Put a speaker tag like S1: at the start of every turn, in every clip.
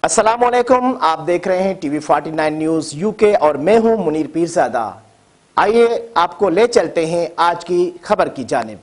S1: अस्सलामुअलैकुम, आप देख रहे हैं टीवी 49 न्यूज यूके और मैं हूं मुनीर पीरजादा। आइए आपको ले चलते हैं आज की खबर की जानिब।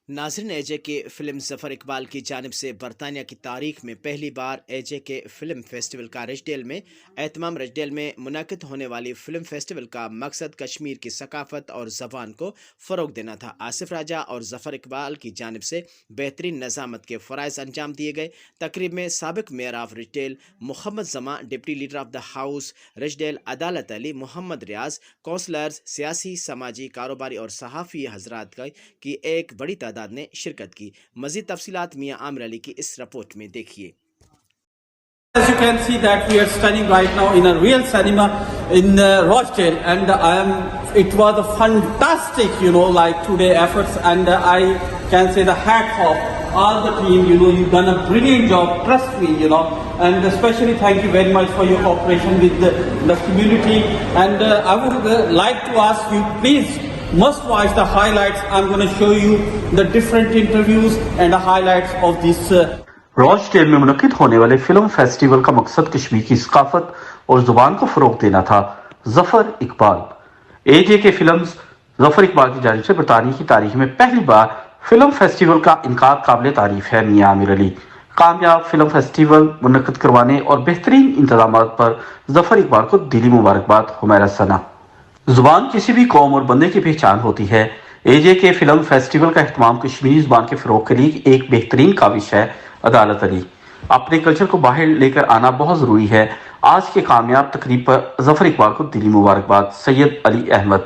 S1: नाज़रीन, एजे के फिल्म ज़फ़र इकबाल की जानिब से बरतानिया की तारीख में पहली बार एजे के फिल्म फेस्टिवल का रजडेल में एहतमाम। रजडेल में मुनक़िद होने वाली फिल्म फेस्टिवल का मकसद कश्मीर की सकाफत और ज़बान को फ़रोग देना था। आसिफ राजा और ज़फ़र इकबाल की जानिब से बेहतरीन नज़ामत के फ़राइज़ अंजाम दिए गए। तकरीब में साबिक़ mayor of Rochdale Mohammad Jama, deputy leader of the house Rochdale Adalat Ali, Mohammad रियाज, कौंसलर्स, सियासी, समाजी, कारोबारी और सहाफ़ी हज़रात की एक बड़ी तादाद ने शिरकत की। मज़ीद तफसीलात मियां आमिर अली की इस रिपोर्ट में देखिए।
S2: As you can see that we are standing right now in a real cinema in Rochdale, and it was a fantastic, like today efforts, and I can say the hat off all the team. You've done a brilliant job. Trust me, and especially thank you very much for your cooperation with the community. And I would like to ask you, please must watch the highlights. I'm going to show you the different interviews and the highlights of this.
S3: Rochdale में मुनक़िद होने वाले film festival का मकसद कश्मीर की सकाफत और जुबान को फरोग देना था। ज़फ़र इकबाल एजे के फिल्म ज़फ़र इकबाल की जानिब से बरतानिया की तारीख में पहली बार फिल्म फेस्टिवल का इनकार काबिल तारीफ है। मियां आमिर अली कामयाब फिल्म फेस्टिवल मुनक़िद करवाने और बेहतरीन इंतजाम पर ज़फ़र इकबाल को दिली मुबारकबाद। हुमैरा सना जुबान किसी भी कौम और बंदे की पहचान होती है। एजे के फिल्म फेस्टिवल का एहतमाम कश्मीरी जुबान के फरोग के लिए एक बेहतरीन काविश है। अदालत अली अपने कल्चर को बाहर लेकर आना बहुत जरूरी है। आज के कामयाब तकरीब पर ज़फ़र इकबाल को दिली मुबारकबाद। सैयद अली अहमद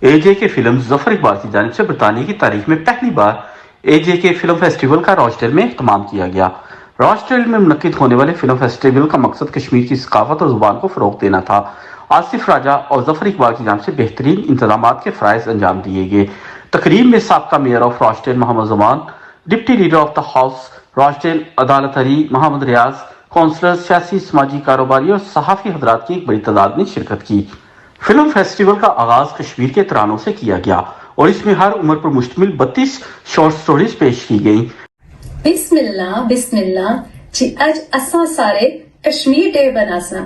S3: एजे के फिल्म ज़फ़र इकबाल की जानिब से बरतानिया की तारीख में पहली बार एजे के फिल्म फेस्टिवल का रॉचडेल में एहतमाम किया गया। रॉचडेल में मुनक़िद होने वाले फिल्म फेस्टिवल का मकसद कश्मीर की सकाफत और जुबान को फरोग देना था। आसिफ राजा और ज़फ़र इकबाल की जानिब से बेहतरीन इंतजाम के फ़राइज़ अंजाम दिए गए। तकरीब में साबका mayor of Rochdale Mohammad Zaman, deputy leader of the house Rochdale Adalat Ali, Mohammad Riyaz, councillor, सियासी, समाजी, कारोबारी और सहाफ़ी हज़रात की एक बड़ी तादाद ने शिरकत की। फिल्म फेस्टिवल का आगाज कश्मीर के तरानों से किया गया और इसमें हर उम्र पर मुश्तमिल 32 शॉर्ट स्टोरीज पेश की गई।
S4: बिस्मिल्लाह बिस्मिल्लाह जी, आज असा सारे कश्मीर डे बनासा।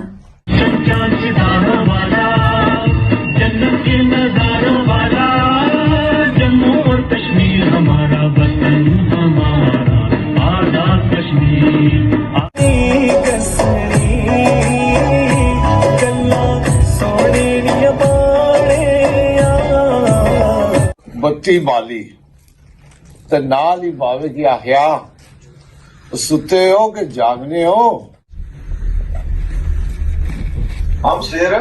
S4: जम्मू और कश्मीर हमारा वतन, हमारा आजाद कश्मीर।
S5: बत्ती बाली ते नाल ही बावे की आख्या सुते हो कि जागने हो। हम शेर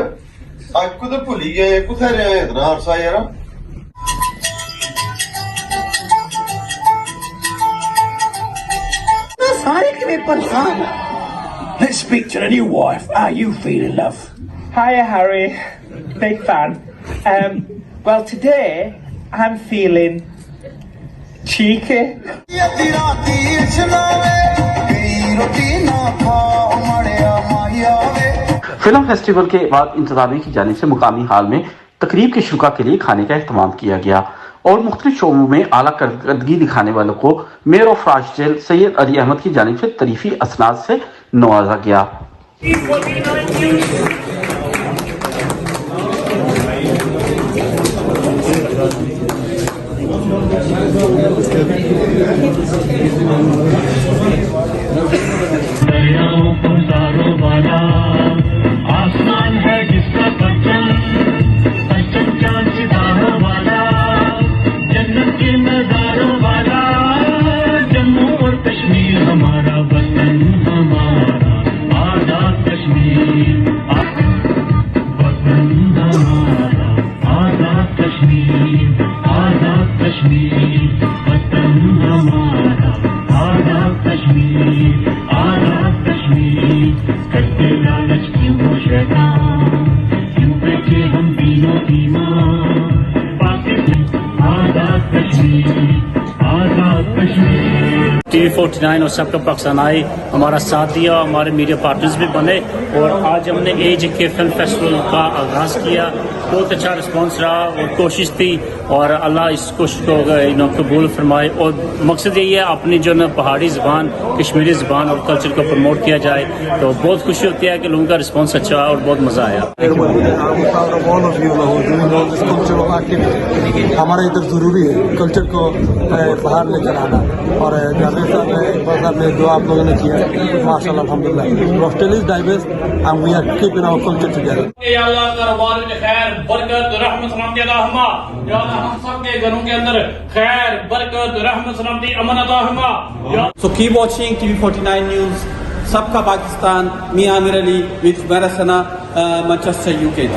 S5: आज कुछ भूली गए, कुछ रहे इतना अरसा यार।
S6: Let's speak to the new wife. How you feeling, love?
S7: Hiya, Harry. Big fan. Well, today I'm feeling cheeky.
S3: Film festival के बाद इंतजामिया की जानिब से मुकामी हाल में तकरीब के शुरा के लिए खाने का एहतमाम किया गया और मुख्तलिफ शोबों में आला कारकर्दगी दिखाने वालों को mayor of Rochdale Syed Ali Ahmed की जानिब से तरीफी असनाद से नवाजा गया।
S8: आसमान है जिसका परचम, परचम चांद सितारों वाला, जन्नत के नजारों वाला, जम्मू और कश्मीर हमारा वतन, हमारा आजाद कश्मीर, वतन हमारा आजाद कश्मीर, आजाद कश्मीर, वतन हमारा आजाद कश्मीर, आजाद कश्मीर।
S9: TV49 और सबका पाकिस्तान आए, हमारा साथ दिया, हमारे मीडिया पार्टनर्स भी बने और आज हमने AJK फिल्म फेस्टिवल का आगाज़ किया। बहुत अच्छा रिस्पांस रहा और कोशिश थी और अल्लाह इस कोशिश को कबूल फरमाए। और मकसद यही है अपनी जो न पहाड़ी ज़बान, कश्मीरी ज़बान और कल्चर को प्रमोट किया जाए। तो बहुत खुशी होती है कि लोगों का रिस्पांस अच्छा और बहुत मज़ा आया।
S10: हमारा इधर जरूरी है कल्चर को बाहर लेकर आना और जावेद साहब ने, इकबाल साहब ने जो आप लोगों ने किया माशाल्लाह अल्हम्दुलिल्लाह। Rochdale is diverse and we are keeping our culture together.
S8: या अल्लाह दरबार में खैर बरकत रहमत सलामती अता फरमा। या अल्लाह हम सब के घरों के अंदर खैर बरकत रहमत सलामती अमन अता फरमा।
S2: So keep watching TV49 News, Sabka Pakistan, me Amir Ali with Marasana, Manchester, UK. Thank you.